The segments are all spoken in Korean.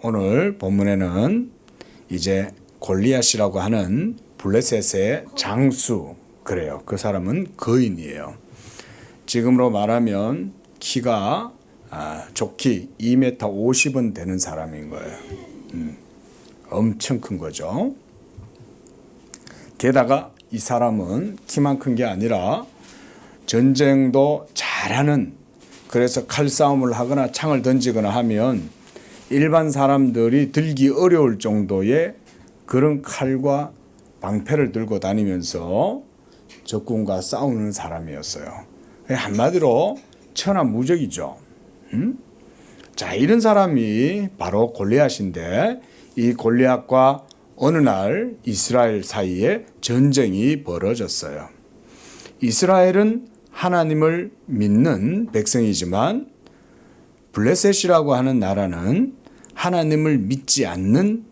오늘 본문에는 이제 골리앗이라고 하는 블레셋의 장수, 그래요. 그 사람은 거인이에요. 지금으로 말하면 키가 좋기 2m 50은 되는 사람인 거예요. 엄청 큰 거죠. 게다가 이 사람은 키만 큰 게 아니라 전쟁도 잘하는, 그래서 칼싸움을 하거나 창을 던지거나 하면 일반 사람들이 들기 어려울 정도의 그런 칼과 방패를 들고 다니면서 적군과 싸우는 사람이었어요. 한마디로 천하무적이죠. 자, 이런 사람이 바로 골리앗인데, 이 골리앗과 어느 날 이스라엘 사이에 전쟁이 벌어졌어요. 이스라엘은 하나님을 믿는 백성이지만 블레셋이라고 하는 나라는 하나님을 믿지 않는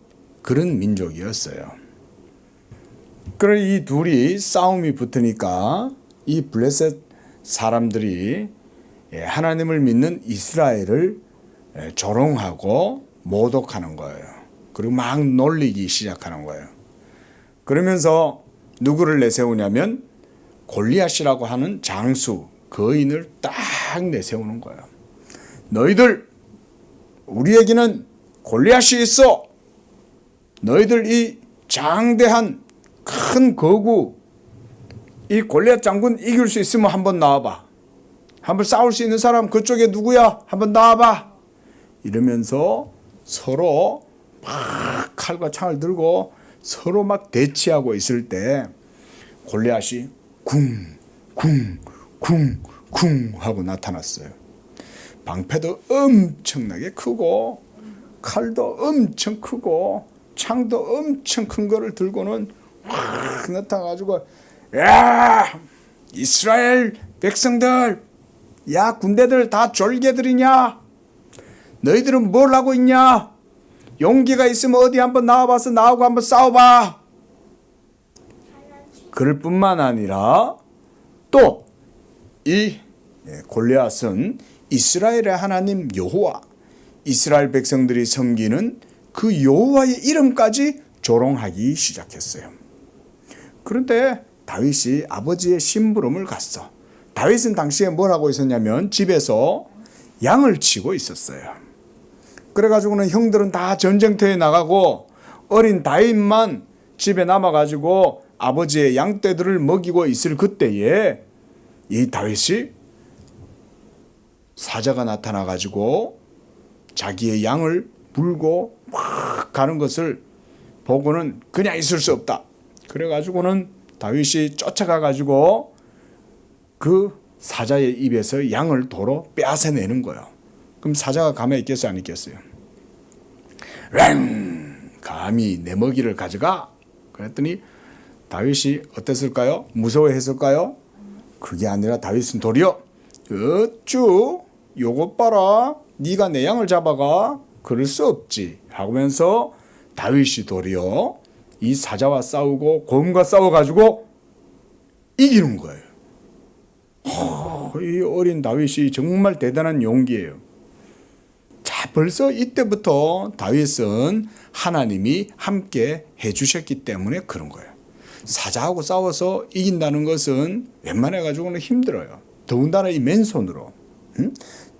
그런 민족이었어요. 그래 이 둘이 싸움이 붙으니까 이 블레셋 사람들이 하나님을 믿는 이스라엘을 조롱하고 모독하는 거예요. 그리고 막 놀리기 시작하는 거예요. 그러면서 누구를 내세우냐면 골리앗이라고 하는 장수, 거인을 딱 내세우는 거예요. 너희들, 우리에게는 골리앗이 있어. 너희들 이 장대한 큰 거구, 이 골리앗 장군 이길 수 있으면 한번 나와봐. 한번 싸울 수 있는 사람 그쪽에 누구야? 한번 나와봐. 이러면서 서로 막 칼과 창을 들고 서로 막 대치하고 있을 때 골리앗이 쿵 하고 나타났어요. 방패도 엄청나게 크고 칼도 엄청 크고 창도 엄청 큰 거를 들고는 확 나타나가지고, 야 이스라엘 백성들, 야 군대들 다 졸개들이냐? 너희들은 뭘 하고 있냐? 용기가 있으면 어디 한번 나와봐서 나하고 한번 싸워봐. 그럴 뿐만 아니라 또 이 골리앗은 이스라엘의 하나님 여호와, 이스라엘 백성들이 섬기는 그 여호와의 이름까지 조롱하기 시작했어요. 그런데 다윗이 아버지의 심부름을 갔어. 다윗은 당시에 뭘 하고 있었냐면 집에서 양을 치고 있었어요. 그래가지고는 형들은 다 전쟁터에 나가고 어린 다윗만 집에 남아가지고 아버지의 양떼들을 먹이고 있을 그때에 이 다윗이 사자가 나타나가지고 자기의 양을 물고 막 가는 것을 보고는 그냥 있을 수 없다. 그래가지고는 다윗이 쫓아가가지고 그 사자의 입에서 양을 도로 빼앗아내는 거예요. 그럼 사자가 가만히 있겠어요? 안 있겠어요? 감히 내 먹이를 가져가? 그랬더니 다윗이 어땠을까요? 무서워했을까요? 그게 아니라 다윗은 도리어 어쭈 요것 봐라, 네가 내 양을 잡아가? 그럴 수 없지 하면서 다윗이 도리어 이 사자와 싸우고 곰과 싸워가지고 이기는 거예요. 이 어린 다윗이 정말 대단한 용기예요. 자, 벌써 이때부터 다윗은 하나님이 함께 해주셨기 때문에 그런 거예요. 사자하고 싸워서 이긴다는 것은 웬만해가지고는 힘들어요. 더군다나 이 맨손으로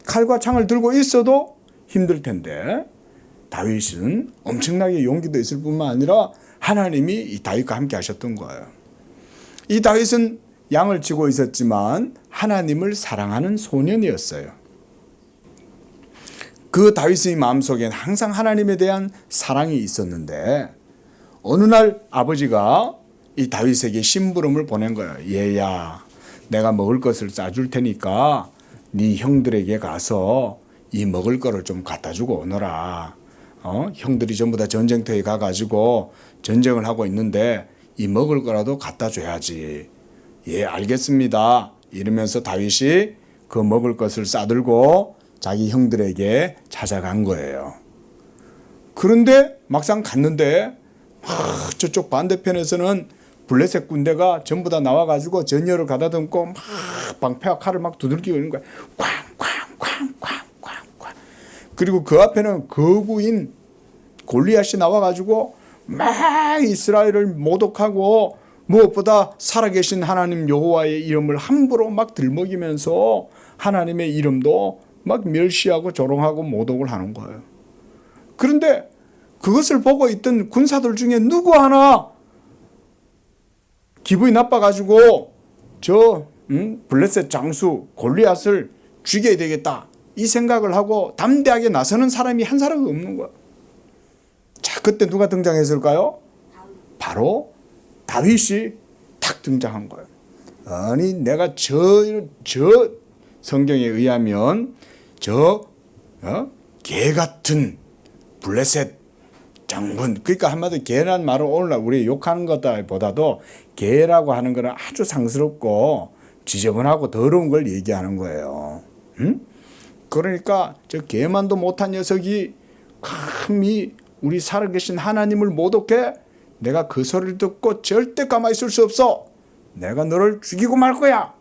칼과 창을 들고 있어도 힘들 텐데 다윗은 엄청나게 용기도 있을 뿐만 아니라 하나님이 이 다윗과 함께 하셨던 거예요. 이 다윗은 양을 치고 있었지만 하나님을 사랑하는 소년이었어요. 그 다윗의 마음속엔 항상 하나님에 대한 사랑이 있었는데 어느 날 아버지가 이 다윗에게 심부름을 보낸 거예요. 얘야, 내가 먹을 것을 싸줄 테니까 네 형들에게 가서 이 먹을 거를 좀 갖다 주고 오너라. 형들이 전부 다 전쟁터에 가가지고 전쟁을 하고 있는데 이 먹을 거라도 갖다 줘야지. 예, 알겠습니다. 이러면서 다윗이 그 먹을 것을 싸들고 자기 형들에게 찾아간 거예요. 그런데 막상 갔는데 저쪽 반대편에서는 블레셋 군대가 전부 다 나와가지고 전열을 가다듬고 막 방패와 칼을 막 두들기고 있는 거야. 쾅쾅쾅쾅쾅쾅. 그리고 그 앞에는 거구인 골리앗이 나와가지고 막 이스라엘을 모독하고 무엇보다 살아계신 하나님 여호와의 이름을 함부로 막 들먹이면서 하나님의 이름도 막 멸시하고 조롱하고 모독을 하는 거예요. 그런데 그것을 보고 있던 군사들 중에 누구 하나 기분이 나빠가지고 블레셋 장수 골리앗을 죽여야 되겠다 이 생각을 하고 담대하게 나서는 사람이 한 사람이 없는 거야. 자, 그때 누가 등장했을까요? 바로 다윗이 탁 등장한 거예요. 아니 내가 저 성경에 의하면 개 같은 블레셋 장군, 그러니까 한마디로 개라는 말은 오늘날 우리 욕하는 것보다도 개라고 하는 것은 아주 상스럽고 지저분하고 더러운 걸 얘기하는 거예요. 그러니까 저 개만도 못한 녀석이 감히 우리 살아계신 하나님을 모독해? 내가 그 소리를 듣고 절대 가만히 있을 수 없어. 내가 너를 죽이고 말 거야.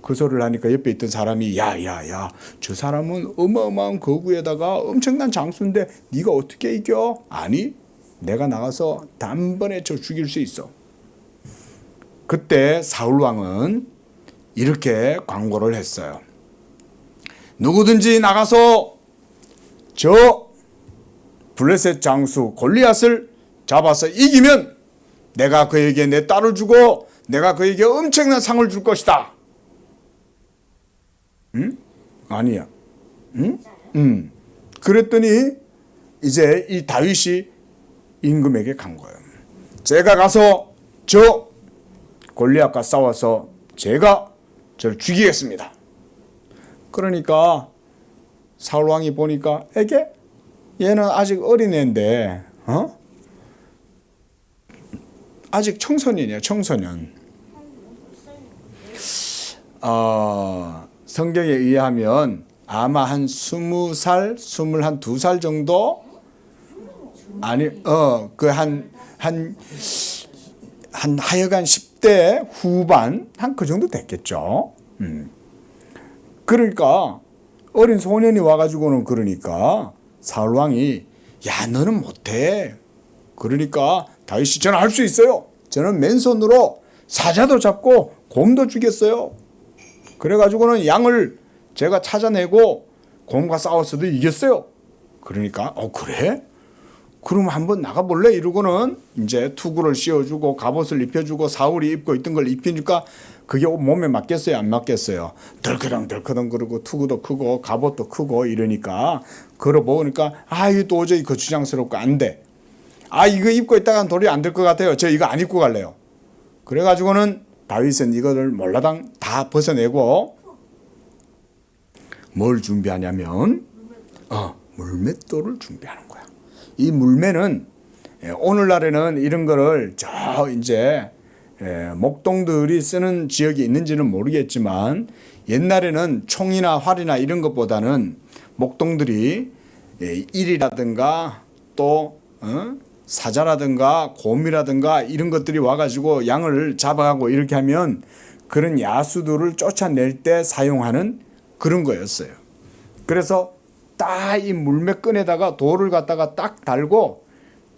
그 소리를 하니까 옆에 있던 사람이 야야야, 저 사람은 어마어마한 거구에다가 엄청난 장수인데 네가 어떻게 이겨? 아니, 내가 나가서 단번에 저 죽일 수 있어. 그때 사울왕은 이렇게 광고를 했어요. 누구든지 나가서 저 블레셋 장수 골리앗을 잡아서 이기면 내가 그에게 내 딸을 주고 내가 그에게 엄청난 상을 줄 것이다. 응? 아니야. 응? 그랬더니 이제 이 다윗이 임금에게 간 거예요. 제가 가서 저 골리앗과 싸워서 제가 저를 죽이겠습니다. 그러니까 사울왕이 보니까 에게 얘는 아직 어린애인데 아직 청소년이야. 청소년. 성경에 의하면 아마 한 20살, 22살 정도? 아니, 하여간 10대 후반, 한 그 정도 됐겠죠. 그러니까, 어린 소년이 와가지고는 그러니까, 사울왕이, 야, 너는 못해. 그러니까, 다윗이 저는 할 수 있어요. 저는 맨손으로 사자도 잡고 곰도 죽였어요. 그래가지고는 양을 제가 찾아내고 곰과 싸웠어도 이겼어요. 그러니까 그래? 그럼 한번 나가볼래? 이러고는 이제 투구를 씌워주고 갑옷을 입혀주고 사울이 입고 있던 걸 입히니까 그게 몸에 맞겠어요? 안 맞겠어요? 덜커덩 그러고 투구도 크고 갑옷도 크고 이러니까 걸어보니까 이거 도저히 거추장스럽고 안 돼. 이거 입고 있다간 도리 안 될 것 같아요. 저 이거 안 입고 갈래요. 그래가지고는 다윗은 이거를 몰라당 다 벗어내고 뭘 준비하냐면 물맷돌을 준비하는 거야. 이 물매는 오늘날에는 이런 거를 이제 목동들이 쓰는 지역이 있는지는 모르겠지만 옛날에는 총이나 활이나 이런 것보다는 목동들이 일이라든가 또 사자라든가 곰이라든가 이런 것들이 와가지고 양을 잡아가고 이렇게 하면 그런 야수들을 쫓아낼 때 사용하는 그런 거였어요. 그래서 딱 이 물매끈에다가 돌을 갖다가 딱 달고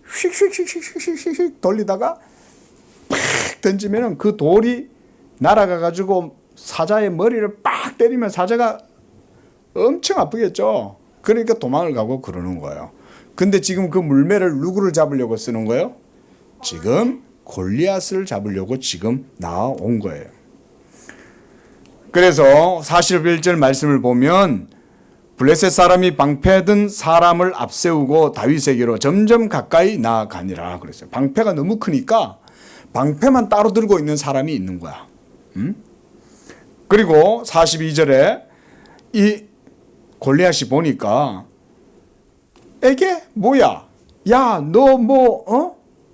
휙휙휙휙휙휙 돌리다가 팍 던지면은 그 돌이 날아가가지고 사자의 머리를 빡 때리면 사자가 엄청 아프겠죠. 그러니까 도망을 가고 그러는 거예요. 근데 지금 그 물매를 누구를 잡으려고 쓰는 거예요? 지금 골리앗을 잡으려고 지금 나온 거예요. 그래서 41절 말씀을 보면 블레셋 사람이 방패든 사람을 앞세우고 다윗에게로 점점 가까이 나아가니라 그랬어요. 방패가 너무 크니까 방패만 따로 들고 있는 사람이 있는 거야. 그리고 42절에 이 골리앗이 보니까 에게 뭐야? 야, 너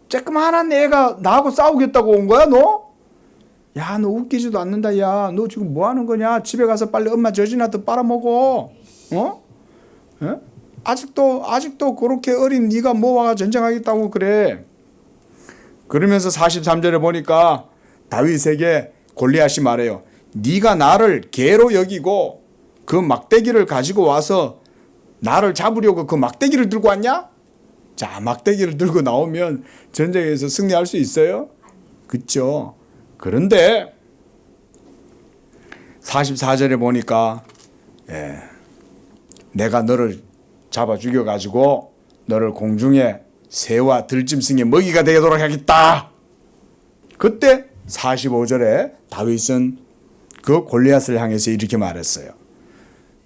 쬐끄만한 애가 나하고 싸우겠다고 온 거야, 너? 야, 너 웃기지도 않는다, 야. 너 지금 뭐 하는 거냐? 집에 가서 빨리 엄마 젖이나 더 빨아먹어. 아직도 그렇게 어린 네가 뭐 와가 전쟁하겠다고 그래. 그러면서 43절에 보니까 다윗에게 골리앗이 말해요. 네가 나를 개로 여기고 그 막대기를 가지고 와서 나를 잡으려고 그 막대기를 들고 왔냐? 자, 막대기를 들고 나오면 전쟁에서 승리할 수 있어요? 그렇죠. 그런데 44절에 보니까 내가 너를 잡아 죽여가지고 너를 공중에 새와 들짐승의 먹이가 되도록 하겠다. 그때 45절에 다윗은 그 골리앗을 향해서 이렇게 말했어요.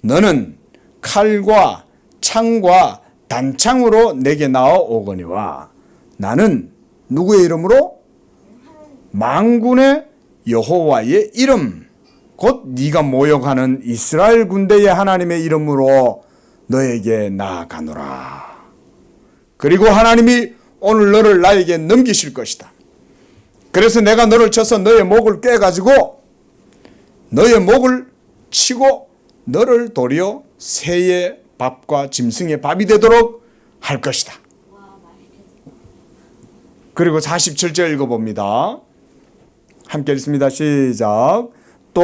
너는 칼과 창과 단창으로 내게 나아오거니와 나는 누구의 이름으로? 만군의 여호와의 이름 곧 네가 모욕하는 이스라엘 군대의 하나님의 이름으로 너에게 나아가노라. 그리고 하나님이 오늘 너를 나에게 넘기실 것이다. 그래서 내가 너를 쳐서 너의 목을 깨가지고 너의 목을 치고 너를 도리어 새의 밥과 짐승의 밥이 되도록 할 것이다. 그리고 47절 읽어봅니다. 함께 읽습니다. 시작. 또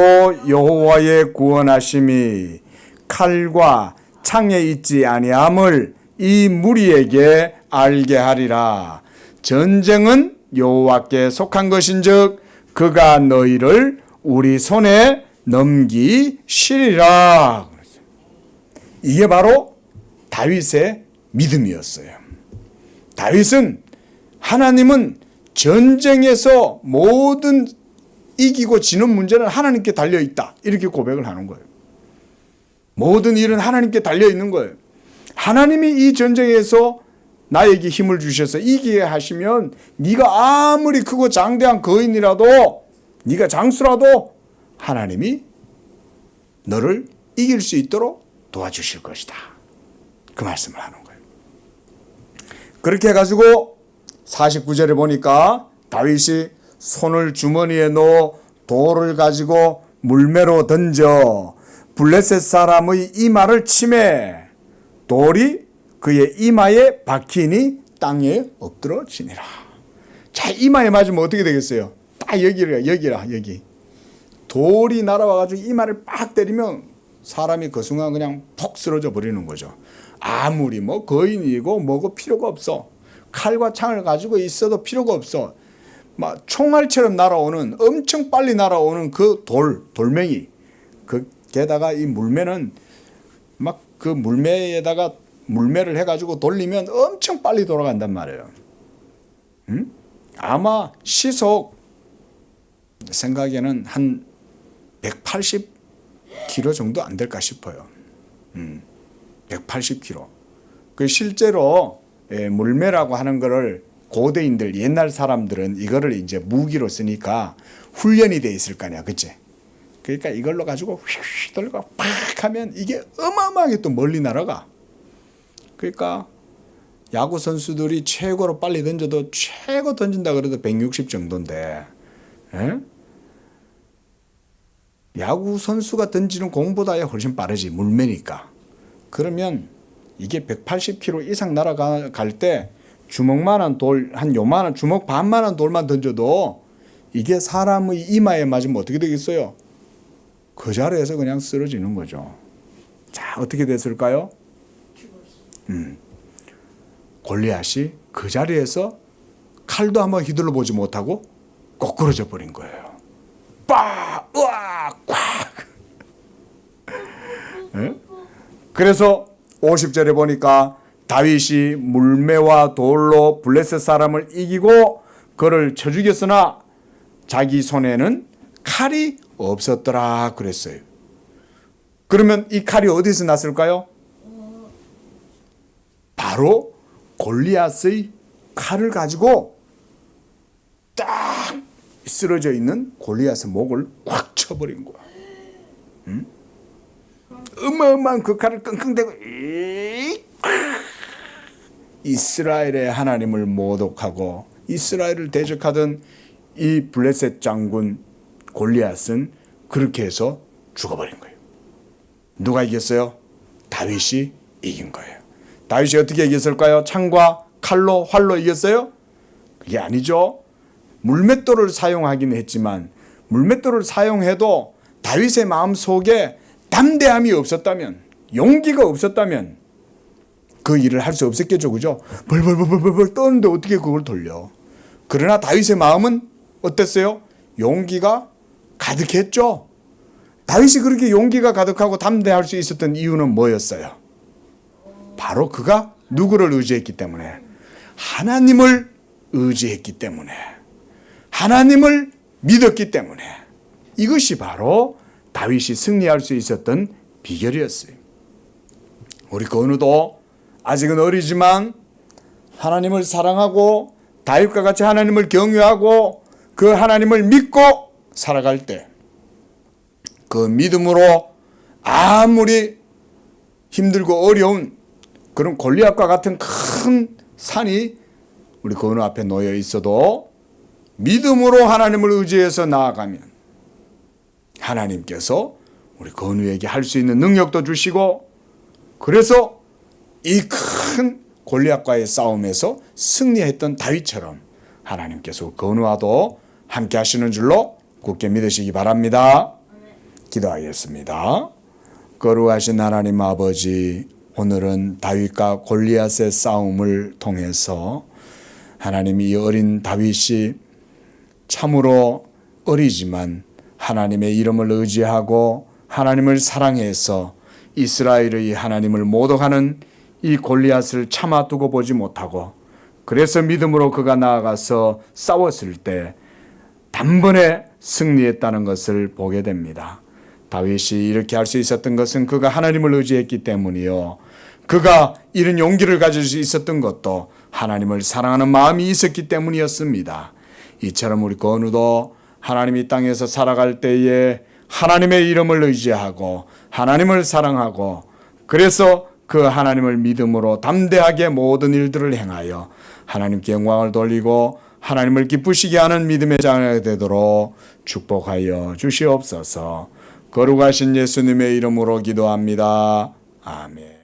여호와의 구원하심이 칼과 창에 있지 아니함을 이 무리에게 알게 하리라. 전쟁은 여호와께 속한 것인즉 그가 너희를 우리 손에 넘기시리라. 이게 바로 다윗의 믿음이었어요. 다윗은 하나님은 전쟁에서 모든 이기고 지는 문제는 하나님께 달려있다. 이렇게 고백을 하는 거예요. 모든 일은 하나님께 달려있는 거예요. 하나님이 이 전쟁에서 나에게 힘을 주셔서 이기게 하시면 네가 아무리 크고 장대한 거인이라도 네가 장수라도 하나님이 너를 이길 수 있도록 도와주실 것이다. 그 말씀을 하는 거예요. 그렇게 해가지고 49절에 보니까 다윗이 손을 주머니에 넣어 돌을 가지고 물매로 던져 블레셋 사람의 이마를 치매 돌이 그의 이마에 박히니 땅에 엎드러지니라. 자, 이마에 맞으면 어떻게 되겠어요? 딱 여기 돌이 날아와가지고 이마를 빡 때리면 사람이 그 순간 그냥 푹 쓰러져 버리는 거죠. 아무리 뭐 거인이고 뭐고 필요가 없어. 칼과 창을 가지고 있어도 필요가 없어. 막 총알처럼 날아오는, 엄청 빨리 날아오는 그 돌멩이. 게다가 이 물매는 막 그 물매에다가 물매를 해가지고 돌리면 엄청 빨리 돌아간단 말이에요. 아마 시속 생각에는 한 180km 정도 안 될까 싶어요. 180km. 그 실제로 물매라고 하는 거를 고대인들, 옛날 사람들은 이거를 이제 무기로 쓰니까 훈련이 돼 있을 거 아니야, 그치? 그러니까 이걸로 가지고 휙 돌고 팍 하면 이게 어마어마하게 또 멀리 날아가. 그러니까 야구 선수들이 최고로 빨리 던져도 최고 던진다 그래도 160 정도인데, 야구 선수가 던지는 공보다 훨씬 빠르지, 물매니까. 그러면 이게 180km 이상 날아갈 때 주먹만한 돌, 한 요만한 주먹 반만한 돌만 던져도 이게 사람의 이마에 맞으면 어떻게 되겠어요? 그 자리에서 그냥 쓰러지는 거죠. 자, 어떻게 됐을까요? 골리앗이 그 자리에서 칼도 한번 휘둘러 보지 못하고 꼬꾸러져 버린 거예요. 빠! 으악! 꽉! 그래서 50절에 보니까 다윗이 물매와 돌로 블레셋 사람을 이기고 그를 쳐 죽였으나 자기 손에는 칼이 없었더라 그랬어요. 그러면 이 칼이 어디서 났을까요? 바로 골리앗의 칼을 가지고 딱 쓰러져 있는 골리앗의 목을 꽉 쳐버린 거야. 어마어마한 그 칼을 끙끙대고 이스라엘의 하나님을 모독하고 이스라엘을 대적하던 이 블레셋 장군 골리앗은 그렇게 해서 죽어버린 거예요. 누가 이겼어요? 다윗이 이긴 거예요. 다윗이 어떻게 이겼을까요? 창과 칼로 활로 이겼어요? 그게 아니죠. 물맷돌을 사용하긴 했지만 물맷돌을 사용해도 다윗의 마음속에 담대함이 없었다면, 용기가 없었다면 그 일을 할 수 없었겠죠. 그죠? 벌벌벌벌벌 떠는데 어떻게 그걸 돌려. 그러나 다윗의 마음은 어땠어요? 용기가 가득했죠. 다윗이 그렇게 용기가 가득하고 담대할 수 있었던 이유는 뭐였어요? 바로 그가 누구를 의지했기 때문에, 하나님을 의지했기 때문에, 하나님을 믿었기 때문에, 이것이 바로 다윗이 승리할 수 있었던 비결이었어요. 우리 건우도 아직은 어리지만 하나님을 사랑하고 다윗과 같이 하나님을 경외하고 그 하나님을 믿고 살아갈 때, 그 믿음으로 아무리 힘들고 어려운 그런 골리앗과 같은 큰 산이 우리 건우 앞에 놓여 있어도 믿음으로 하나님을 의지해서 나아가면 하나님께서 우리 건우에게 할 수 있는 능력도 주시고, 그래서 이 큰 골리앗과의 싸움에서 승리했던 다윗처럼 하나님께서 건우와도 함께 하시는 줄로 굳게 믿으시기 바랍니다. 기도하겠습니다. 거룩하신 하나님 아버지, 오늘은 다윗과 골리앗의 싸움을 통해서 하나님, 이 어린 다윗이 참으로 어리지만 하나님의 이름을 의지하고 하나님을 사랑해서 이스라엘의 하나님을 모독하는 이 골리앗을 차마 두고 보지 못하고, 그래서 믿음으로 그가 나아가서 싸웠을 때 단번에 승리했다는 것을 보게 됩니다. 다윗이 이렇게 할 수 있었던 것은 그가 하나님을 의지했기 때문이요, 그가 이런 용기를 가질 수 있었던 것도 하나님을 사랑하는 마음이 있었기 때문이었습니다. 이처럼 우리 건우도 하나님 이 땅에서 살아갈 때에 하나님의 이름을 의지하고 하나님을 사랑하고, 그래서 그 하나님을 믿음으로 담대하게 모든 일들을 행하여 하나님께 영광을 돌리고 하나님을 기쁘시게 하는 믿음의 자녀가 되도록 축복하여 주시옵소서. 거룩하신 예수님의 이름으로 기도합니다. 아멘.